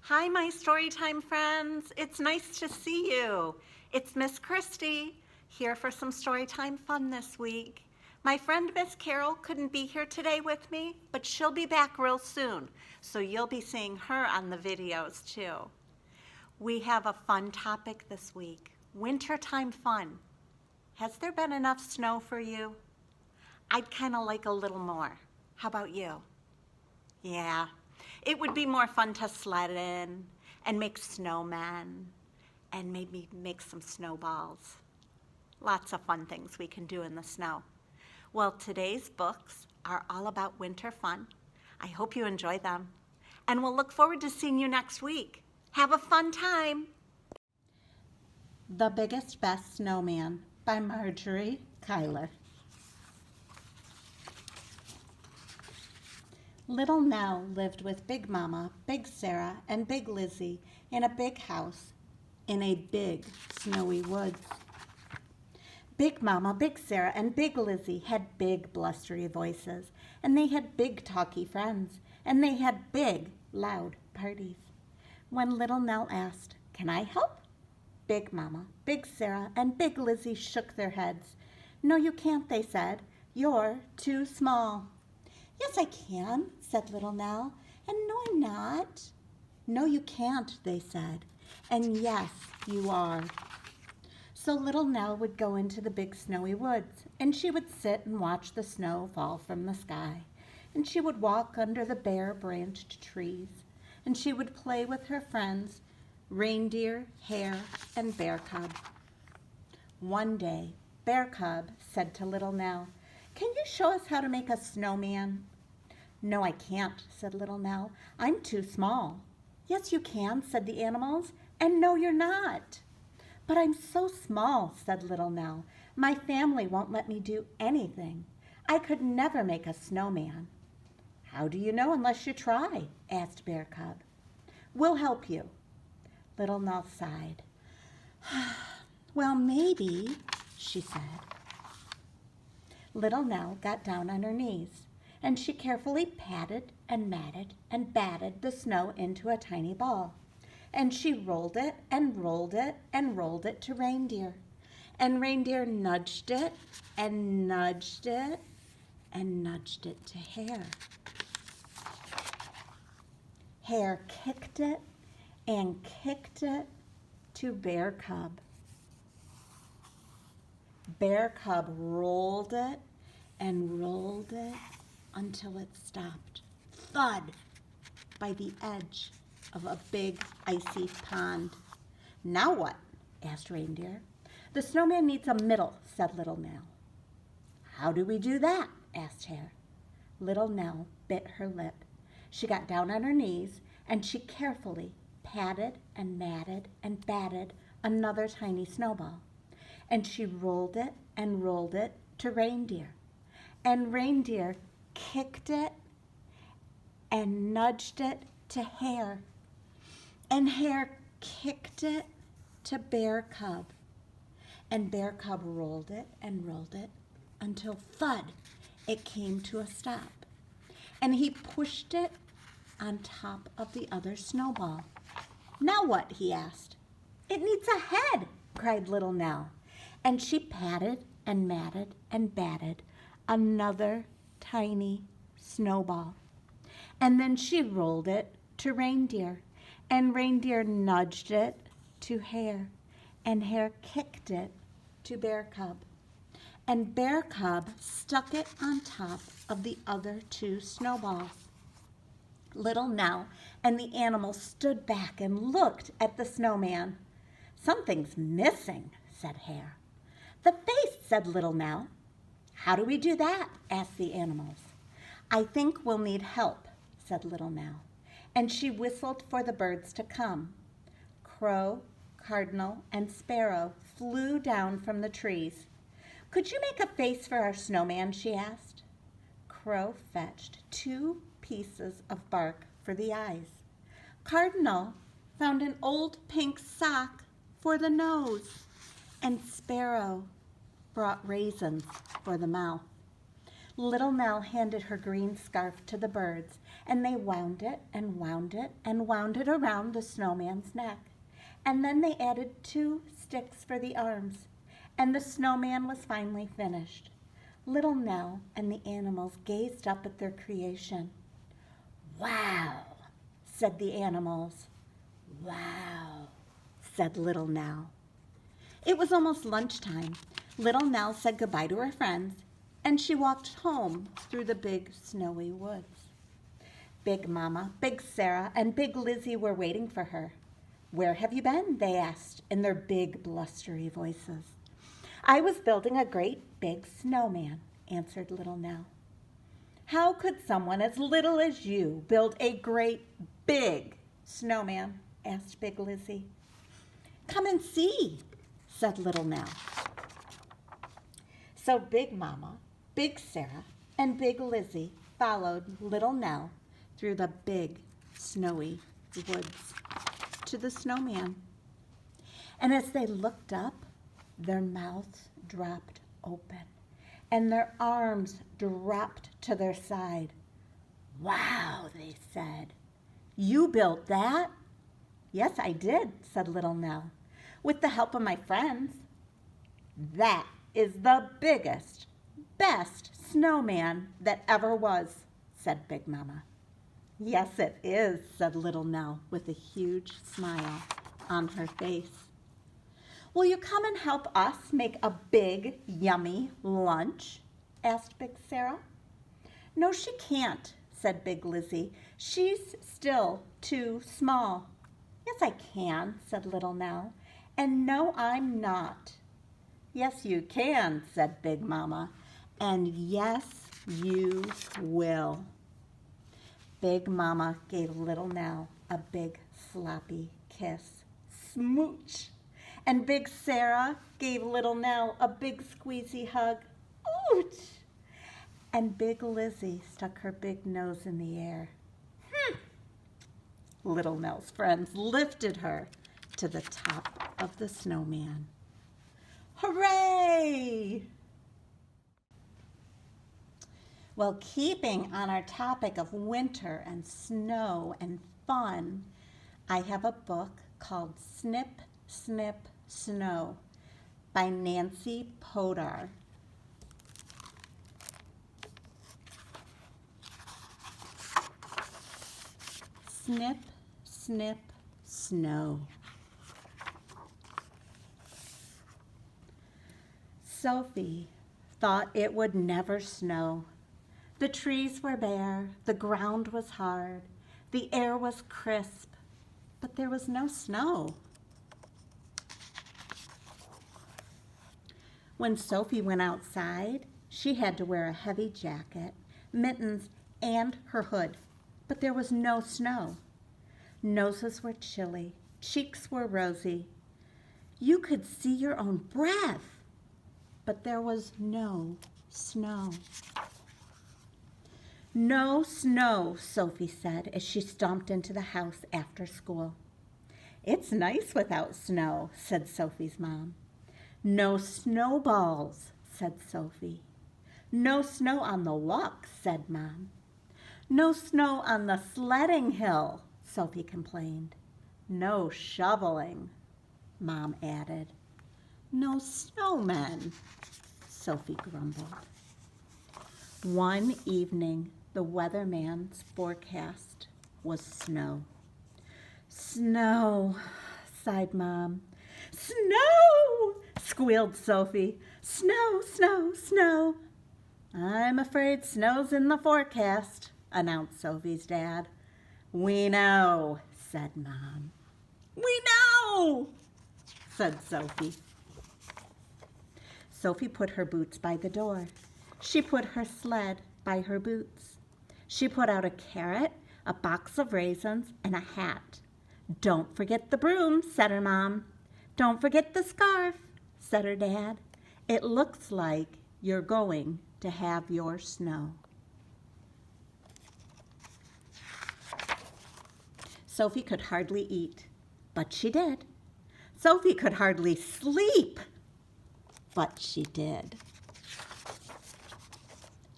Hi, my Storytime friends. It's nice to see you. It's Miss Christie here for some Storytime fun this week. My friend Miss Carol couldn't be here today with me, but she'll be back real soon, so you'll be seeing her on the videos too. We have a fun topic this week, wintertime fun. Has there been enough snow for you? I'd kind of like a little more. How about you? Yeah, it would be more fun to sled in and make snowmen and maybe make some snowballs. Lots of fun things we can do in the snow. Well, today's books are all about winter fun. I hope you enjoy them. And we'll look forward to seeing you next week. Have a fun time. The Biggest Best Snowman by Marjorie Kyler. Little Nell lived with Big Mama, Big Sarah, and Big Lizzie in a big house in a big snowy woods. Big Mama, Big Sarah, and Big Lizzie had big blustery voices, and they had big talky friends, and they had big loud parties. When Little Nell asked, "Can I help?" Big Mama, Big Sarah, and Big Lizzie shook their heads. "No, you can't," they said. "You're too small." "Yes, I can," said Little Nell. "And no, I'm not." "No, you can't," they said. "And yes, you are." So Little Nell would go into the big snowy woods, and she would sit and watch the snow fall from the sky. And she would walk under the bare branched trees, and she would play with her friends, Reindeer, Hare, and Bear Cub. One day, Bear Cub said to Little Nell, "Can you show us how to make a snowman?" "No, I can't," said Little Nell. "I'm too small." "Yes, you can," said the animals. "And no, you're not." "But I'm so small," said Little Nell. "My family won't let me do anything. I could never make a snowman." "How do you know unless you try?" asked Bear Cub. "We'll help you." Little Nell sighed. "Well, maybe," she said. Little Nell got down on her knees, and she carefully patted and matted and batted the snow into a tiny ball. And she rolled it and rolled it and rolled it to Reindeer. And Reindeer nudged it and nudged it and nudged it to Hare. Hare kicked it and kicked it to Bear Cub. Bear Cub rolled it and rolled it until it stopped, thud, by the edge of a big icy pond. "Now what?" asked Reindeer. "The snowman needs a middle," said Little Nell. "How do we do that?" asked Hare. Little Nell bit her lip. She got down on her knees and she carefully patted and matted and batted another tiny snowball. And she rolled it and rolled it to Reindeer. And Reindeer kicked it and nudged it to Hare. And Hare kicked it to Bear Cub. And Bear Cub rolled it until thud, it came to a stop. And he pushed it on top of the other snowball. "Now what?" he asked. "It needs a head," cried Little Nell. And she patted and matted and batted another tiny snowball. And then she rolled it to Reindeer, and Reindeer nudged it to Hare, and Hare kicked it to Bear Cub. And Bear Cub stuck it on top of the other two snowballs. Little Nell and the animals stood back and looked at the snowman. "Something's missing," said Hare. "The face," said Little Nell. "How do we do that?" asked the animals. "I think we'll need help," said Little Nell. And she whistled for the birds to come. Crow, Cardinal, and Sparrow flew down from the trees. "Could you make a face for our snowman?" she asked. Crow fetched 2 pieces of bark for the eyes. Cardinal found an old pink sock for the nose, and Sparrow brought raisins for the mouth. Little Nell handed her green scarf to the birds, And they wound it and wound it and wound it around the snowman's neck. And then they added 2 sticks for the arms. And the snowman was finally finished. Little Nell and the animals gazed up at their creation. "Wow," said the animals. "Wow," said Little Nell. It was almost lunchtime. Little Nell said goodbye to her friends, and she walked home through the big snowy woods. Big Mama, Big Sarah, and Big Lizzie were waiting for her. "Where have you been?" they asked in their big blustery voices. "I was building a great big snowman," answered Little Nell. "How could someone as little as you build a great big snowman?" asked Big Lizzie. "Come and see," said Little Nell. So Big Mama, Big Sarah, and Big Lizzie followed Little Nell through the big snowy woods to the snowman. And as they looked up, their mouths dropped open and their arms dropped to their side. "Wow," they said. "You built that?" "Yes, I did," said Little Nell, "with the help of my friends." "That is the biggest, best snowman that ever was," said Big Mama. "Yes, it is," said Little Nell with a huge smile on her face. "Will you come and help us make a big, yummy lunch?" asked Big Sarah. "No, she can't," said Big Lizzie. "She's still too small." "Yes, I can," said Little Nell. "And no, I'm not." "Yes, you can," said Big Mama. "And yes, you will." Big Mama gave Little Nell a big sloppy kiss. Smooch! And Big Sarah gave Little Nell a big squeezy hug. Ooch! And Big Lizzie stuck her big nose in the air. Little Nell's friends lifted her to the top of the snowman. Hooray! Well, keeping on our topic of winter and snow and fun, I have a book called Snip, Snip, Snow by Nancy Podar. Snip, snip, snow. Sophie thought it would never snow. The trees were bare, the ground was hard, the air was crisp, but there was no snow. When Sophie went outside, she had to wear a heavy jacket, mittens, and her hood, but there was no snow. Noses were chilly, cheeks were rosy. You could see your own breath, but there was no snow. "No snow," Sophie said as she stomped into the house after school. "It's nice without snow," said Sophie's mom. "No snowballs," said Sophie. "No snow on the walk," said Mom. "No snow on the sledding hill," Sophie complained. "No shoveling," Mom added. "No snowmen," Sophie grumbled. One evening, the weatherman's forecast was snow. "Snow," sighed Mom. "Snow!" squealed Sophie. "Snow, snow, snow." "I'm afraid snow's in the forecast," announced Sophie's dad. "We know," said Mom. "We know," said Sophie. Sophie put her boots by the door. She put her sled by her boots. She put out a carrot, a box of raisins, and a hat. "Don't forget the broom," said her mom. "Don't forget the scarf," said her dad. "It looks like you're going to have your snow." Sophie could hardly eat, but she did. Sophie could hardly sleep, but she did.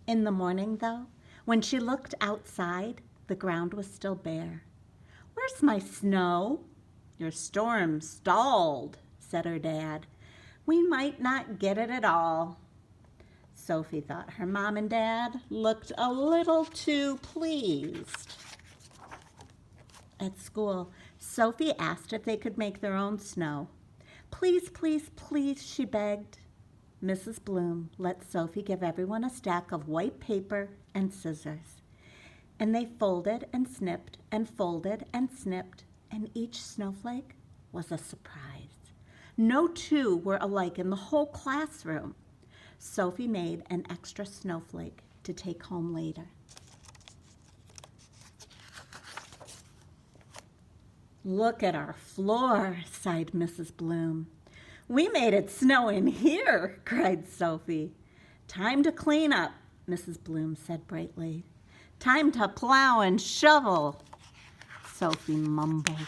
In the morning, though, when she looked outside, The ground was still bare. "Where's my snow?" "Your storm stalled," said her dad. "We might not get it at all." Sophie thought her mom and dad looked a little too pleased. At school, Sophie asked if they could make their own snow. "Please, please, please," she begged. Mrs. Bloom let Sophie give everyone a stack of white paper and scissors. And they folded and snipped and folded and snipped, and each snowflake was a surprise. No two were alike in the whole classroom. Sophie made an extra snowflake to take home later. "Look at our floor," sighed Mrs. Bloom. "We made it snow in here," cried Sophie. "Time to clean up," Mrs. Bloom said brightly. "Time to plow and shovel," Sophie mumbled.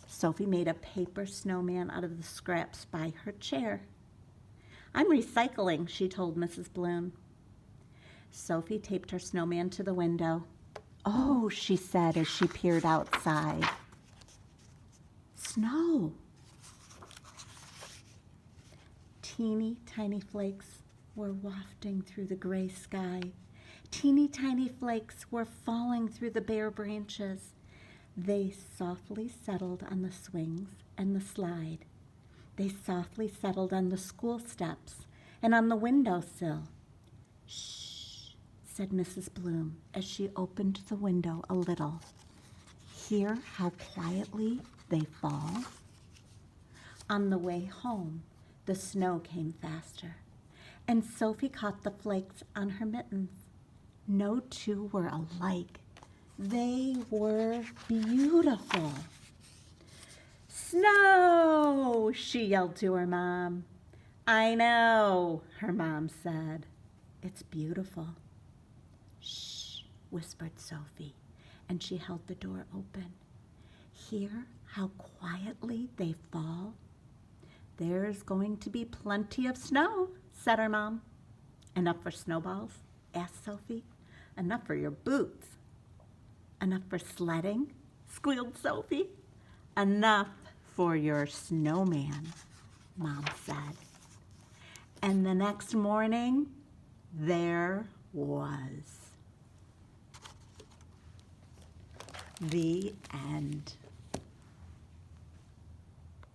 Sophie made a paper snowman out of the scraps by her chair. "I'm recycling," she told Mrs. Bloom. Sophie taped her snowman to the window. "Oh," she said as she peered outside. "Snow." Teeny tiny flakes were wafting through the gray sky. Teeny tiny flakes were falling through the bare branches. They softly settled on the swings and the slide. They softly settled on the school steps and on the windowsill. "Shh," said Mrs. Bloom as she opened the window a little. "Hear how quietly they fall?" On the way home, the snow came faster, and Sophie caught the flakes on her mittens. No two were alike. They were beautiful. "Snow!" she yelled to her mom. "I know," her mom said. "It's beautiful." "Shh," whispered Sophie, and she held the door open. "Hear how quietly they fall?" "There's going to be plenty of snow," said her mom. "Enough for snowballs?" asked Sophie. "Enough for your boots." "Enough for sledding?" squealed Sophie. "Enough for your snowman," Mom said. And the next morning, there was. The end.